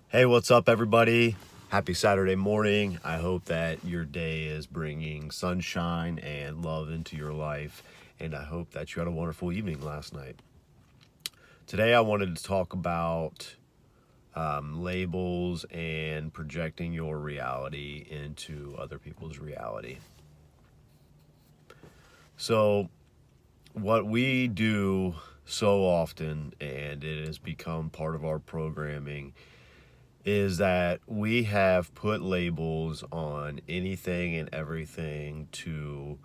Hey, what's up, everybody? Happy Saturday morning. I hope that your day is bringing sunshine and love into your life, and I hope that you had a wonderful evening last night. Today, I wanted to talk about labels and projecting your reality into other people's reality. So, what we do so often, and it has become part of our programming, is that we have put labels on anything and everything to,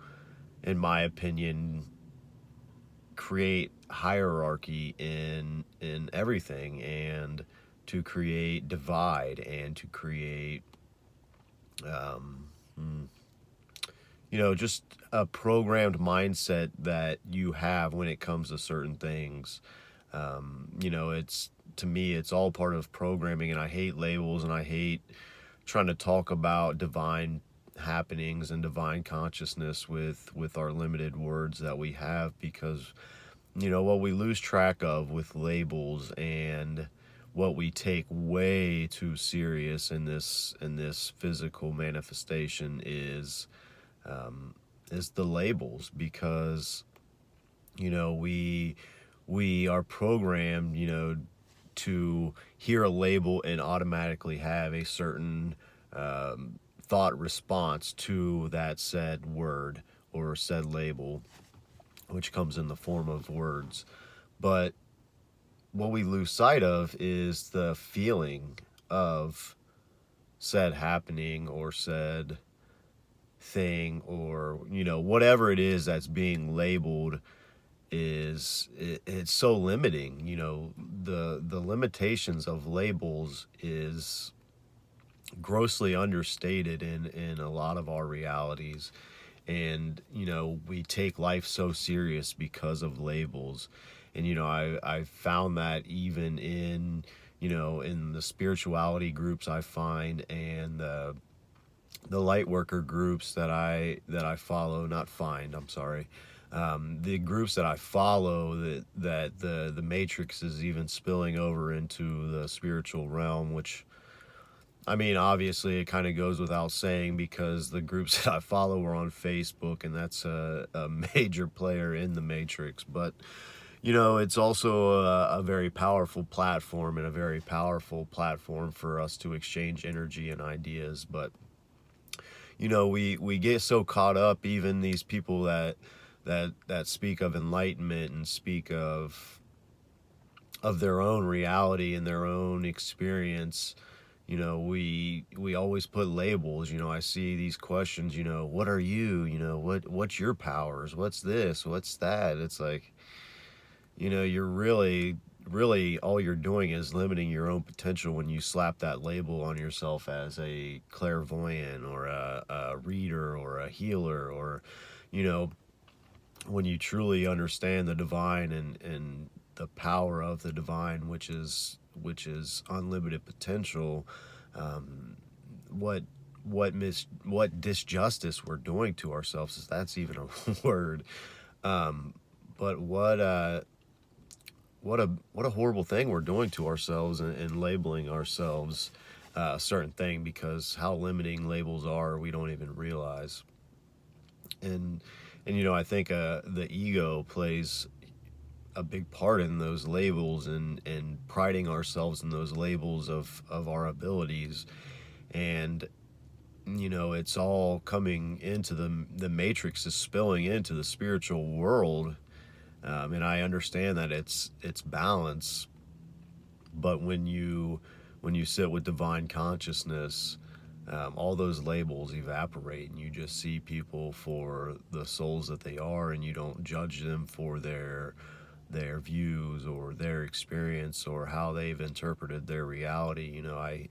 in my opinion, create hierarchy in everything, and to create divide, and to create just a programmed mindset that you have when it comes to certain things. It's, to me, it's all part of programming, and I hate labels, and I hate trying to talk about divine happenings and divine consciousness with our limited words that we have, because what we lose track of with labels, and what we take way too serious in this physical manifestation is the labels, because we are programmed, to hear a label and automatically have a certain thought response to that said word or said label, which comes in the form of words. But what we lose sight of is the feeling of said happening or said thing, or whatever it is that's being labeled. It's so limiting. The limitations of labels is grossly understated in a lot of our realities. And we take life so serious because of labels. And I found that even in the spirituality groups I find, and the light worker groups that I follow, not find, I'm sorry, the groups that I follow, that the matrix is even spilling over into the spiritual realm, which, I mean, obviously it kind of goes without saying, because the groups that I follow are on Facebook, and that's a major player in the matrix. But it's also a very powerful platform, and a very powerful platform for us to exchange energy and ideas. But we get so caught up, even these people that speak of enlightenment and speak of their own reality and their own experience. We always put labels. I see these questions, what are you, what's your powers, what's this, what's that. It's like, you're really, all you're doing is limiting your own potential when you slap that label on yourself as a clairvoyant, or a reader, or a healer, or you know when you truly understand the divine, and the power of the divine, which is unlimited potential. Um, what what mis what disjustice we're doing to ourselves, if that's even a word. But what a horrible thing we're doing to ourselves, and labeling ourselves a certain thing, because how limiting labels are, we don't even realize. And I think the ego plays a big part in those labels, and priding ourselves in those labels of our abilities. And it's all coming into the matrix, is spilling into the spiritual world. And I understand that it's balance. But when you sit with divine consciousness, all those labels evaporate, and you just see people for the souls that they are, and you don't judge them for their views, or their experience, or how they've interpreted their reality.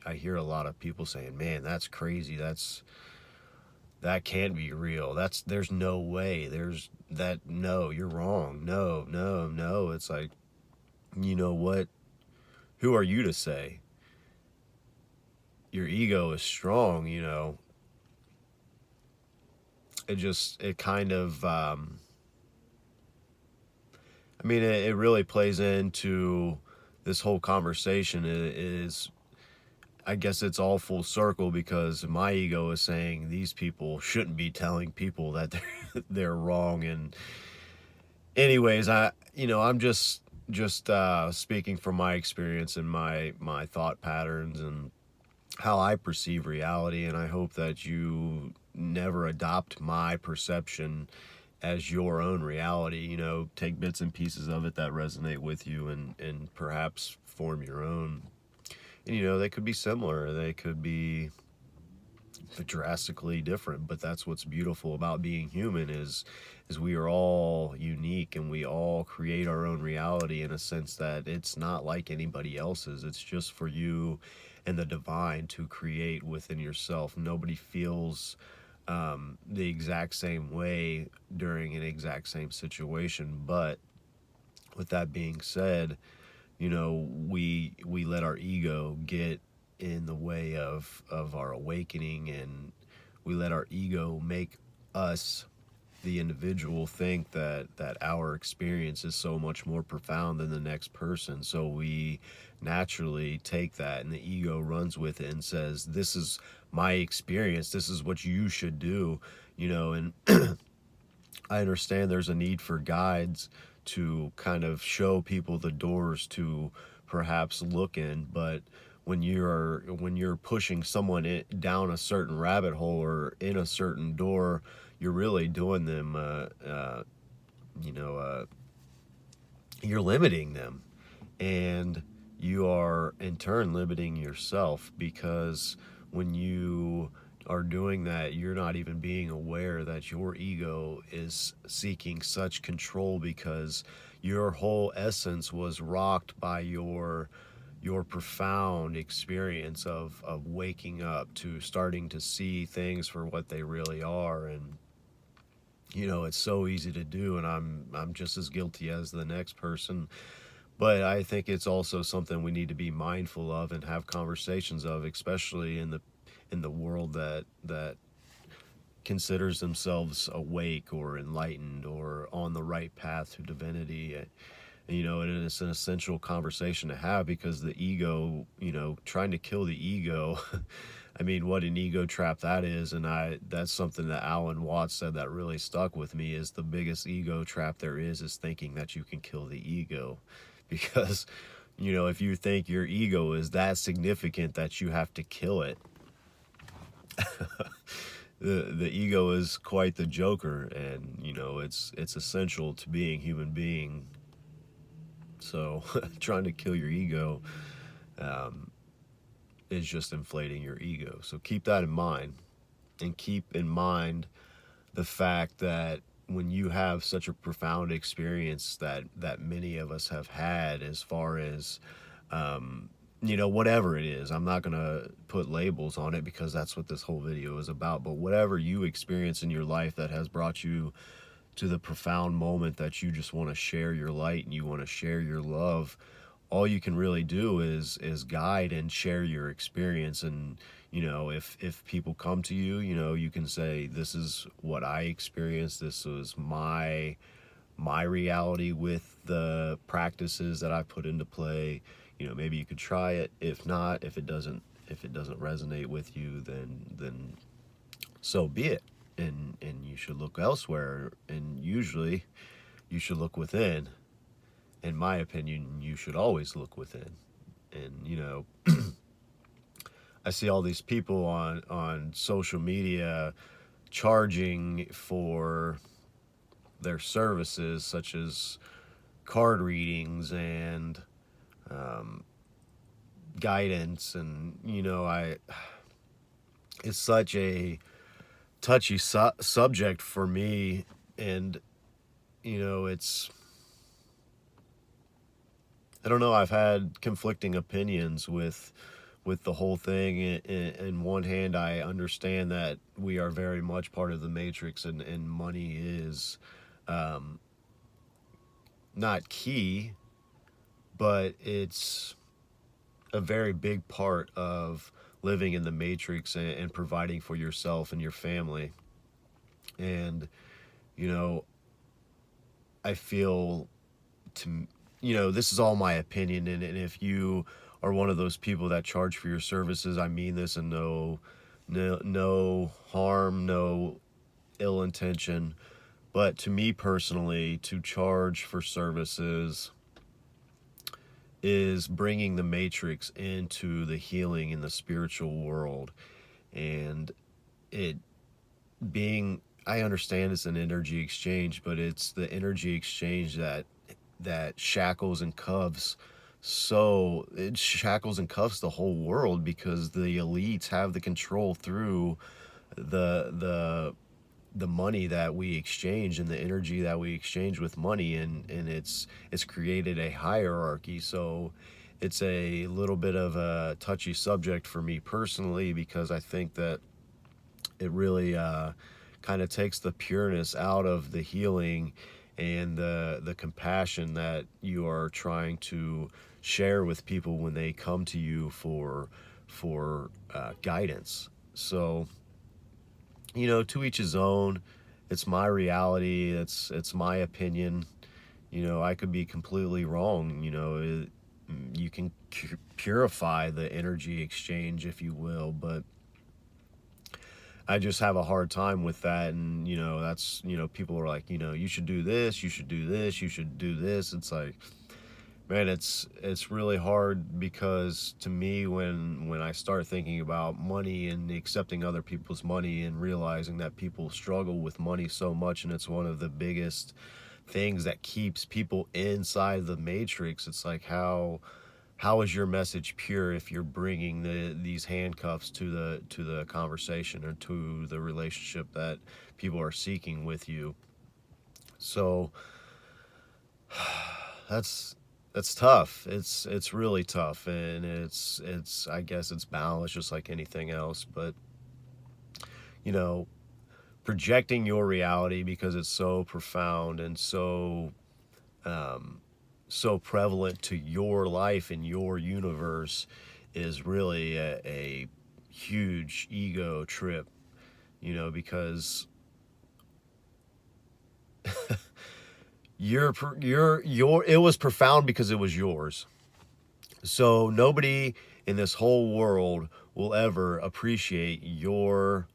I hear a lot of people saying, "Man, that's crazy. That can't be real. There's no way. There's that. No, you're wrong. No, no, no." It's like, what? Who are you to say? Your ego is strong. It kind of, I mean, it really plays into this whole conversation. Is I guess it's all full circle because my ego is saying these people shouldn't be telling people that they're wrong. And anyways, I'm just speaking from my experience and my thought patterns and how I perceive reality, and I hope that you never adopt my perception as your own reality. Take bits and pieces of it that resonate with you, and perhaps form your own. And they could be similar, they could be drastically different, but that's what's beautiful about being human is we are all unique, and we all create our own reality in a sense that it's not like anybody else's. It's just for you and the divine to create within yourself. Nobody feels the exact same way during an exact same situation. But with that being said, we let our ego get in the way of our awakening, and we let our ego make us, the individual, think that our experience is so much more profound than the next person. So we naturally take that, and the ego runs with it and says, this is my experience, this is what you should do. And I understand there's a need for guides to kind of show people the doors to perhaps look in, but when you're pushing someone down a certain rabbit hole or in a certain door, you're really doing them, you know, uh, you're limiting them, and you are in turn limiting yourself, because when you are doing that, you're not even being aware that your ego is seeking such control, because your whole essence was rocked by your profound experience of waking up to starting to see things for what they really are. And it's so easy to do, and I'm just as guilty as the next person. But I think it's also something we need to be mindful of and have conversations of, especially in the world that considers themselves awake or enlightened or on the right path to divinity. And it's an essential conversation to have, because the ego, trying to kill the ego, I mean, what an ego trap that is. And that's something that Alan Watts said that really stuck with me, is the biggest ego trap there is thinking that you can kill the ego. Because, if you think your ego is that significant that you have to kill it, the ego is quite the joker, and it's essential to being human being. So trying to kill your ego is just inflating your ego. So keep that in mind, and keep in mind the fact that when you have such a profound experience that many of us have had, as far as whatever it is, I'm not going to put labels on it because that's what this whole video is about, but whatever you experience in your life that has brought you to the profound moment that you just want to share your light and you want to share your love, all you can really do is guide and share your experience. And if people come to you, you can say, this is what I experienced, this was my reality with the practices that I put into play. Maybe you could try it. If not, if it doesn't resonate with you, then so be it. And you should look elsewhere, and usually you should look within. In my opinion, you should always look within. And I see all these people on social media charging for their services, such as card readings and guidance. And it's such a touchy subject for me. And it's, I don't know, I've had conflicting opinions with the whole thing. In one hand, I understand that we are very much part of the matrix, and money is not key, but it's a very big part of living in the matrix, and providing for yourself and your family. And I feel, to this is all my opinion, and if you are one of those people that charge for your services. I mean this in no harm, no ill intention. But to me personally, to charge for services is bringing the matrix into the healing in the spiritual world. And it being, I understand it's an energy exchange, but it's the energy exchange that shackles and cuffs. So it shackles and cuffs the whole world, because the elites have the control through the money that we exchange and the energy that we exchange with money, and it's created a hierarchy. So it's a little bit of a touchy subject for me personally, because I think that it really kind of takes the pureness out of the healing and the compassion that you are trying to share with people when they come to you for guidance. So, to each his own. It's my reality. It's my opinion. I could be completely wrong. You can purify the energy exchange, if you will, but I just have a hard time with that. And that's, people are like, you should do this, you should do this, you should do this. It's like, man, it's really hard, because to me, when I start thinking about money and accepting other people's money and realizing that people struggle with money so much, and it's one of the biggest things that keeps people inside the matrix, it's like, how is your message pure if you're bringing these handcuffs to the conversation or to the relationship that people are seeking with you? So that's tough. It's really tough, and it's I guess it's balance, just like anything else. But you know, projecting your reality, because it's so profound and so prevalent to your life and your universe, is really a huge ego trip. Because your it was profound because it was yours. So nobody in this whole world will ever appreciate your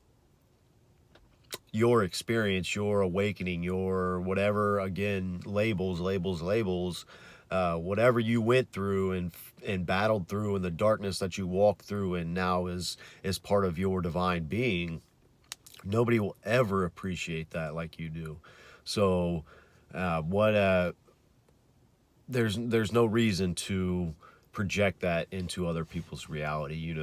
experience, your awakening, your whatever, again, labels, whatever you went through and battled through, and the darkness that you walked through and now is part of your divine being. Nobody will ever appreciate that like you do. So what there's no reason to project that into other people's reality.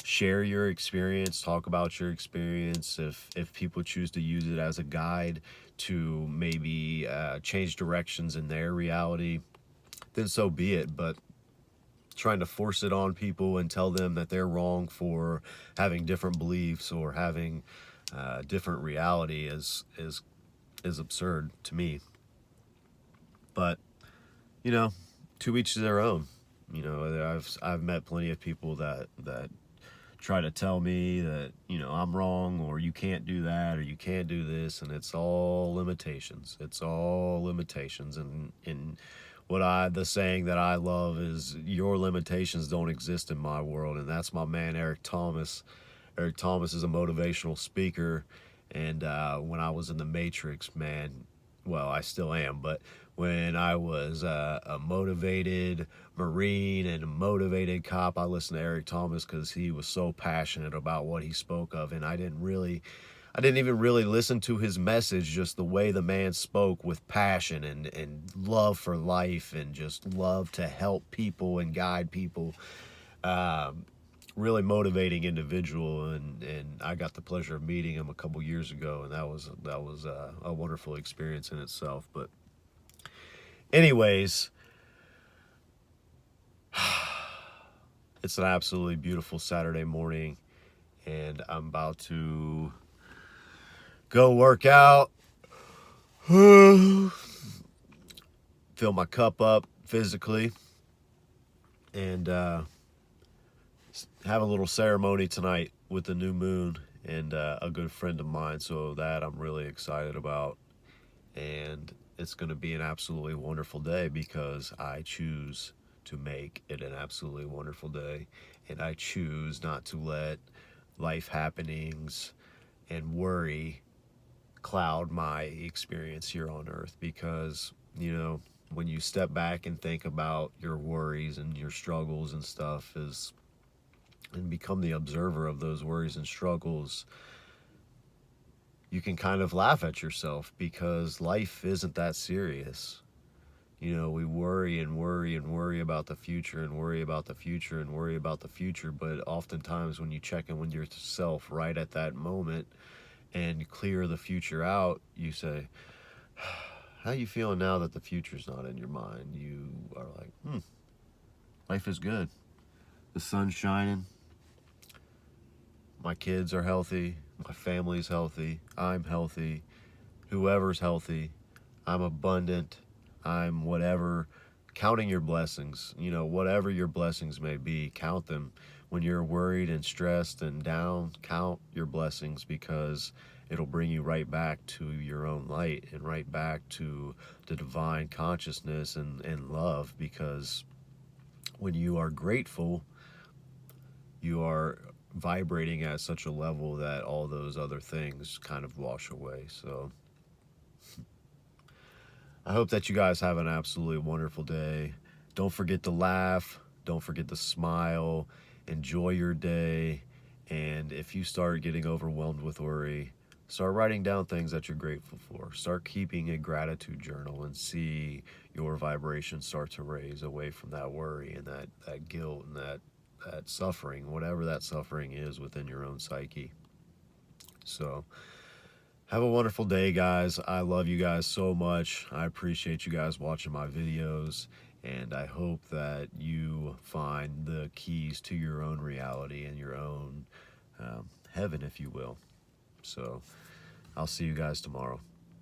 Share your experience, talk about your experience. If people choose to use it as a guide to maybe change directions in their reality, then so be it. But trying to force it on people and tell them that they're wrong for having different beliefs or having different reality is absurd to me. But to each their own. I've met plenty of people that try to tell me that I'm wrong, or you can't do that, or you can't do this, and it's all limitations. It's all limitations. And the saying that I love is, your limitations don't exist in my world. And that's my man Eric Thomas. Eric Thomas is a motivational speaker, and when I was in the Matrix, man, well, I still am, but when I was a motivated Marine and a motivated cop, I listened to Eric Thomas because he was so passionate about what he spoke of. And I didn't even really listen to his message, just the way the man spoke with passion and love for life, and just love to help people and guide people. Really motivating individual, and I got the pleasure of meeting him a couple years ago, and that was a wonderful experience in itself. But anyways, it's an absolutely beautiful Saturday morning, and I'm about to go work out, fill my cup up physically, and have a little ceremony tonight with the new moon and a good friend of mine. So that I'm really excited about, and it's going to be an absolutely wonderful day because I choose to make it an absolutely wonderful day. And I choose not to let life happenings and worry cloud my experience here on earth, because, when you step back and think about your worries and your struggles and stuff is and become the observer of those worries and struggles, you can kind of laugh at yourself, because life isn't that serious. We worry and worry and worry about the future and worry about the future and worry about the future, but oftentimes when you check in with yourself right at that moment and clear the future out, you say, how you feeling now that the future's not in your mind? You are like, life is good. The sun's shining. My kids are healthy. My family's healthy. I'm healthy. Whoever's healthy. I'm abundant. I'm whatever. Counting your blessings. Whatever your blessings may be, count them. When you're worried and stressed and down, count your blessings, because it'll bring you right back to your own light and right back to the divine consciousness and love, because when you are grateful, you are vibrating at such a level that all those other things kind of wash away. So I hope that you guys have an absolutely wonderful day. Don't forget to laugh. Don't forget to smile. Enjoy your day. And if you start getting overwhelmed with worry, start writing down things that you're grateful for. Start keeping a gratitude journal and see your vibration start to raise away from that worry and that guilt and that suffering, whatever that suffering is within your own psyche. So have a wonderful day, guys. I love you guys so much. I appreciate you guys watching my videos, and I hope that you find the keys to your own reality and your own heaven, if you will. So I'll see you guys tomorrow.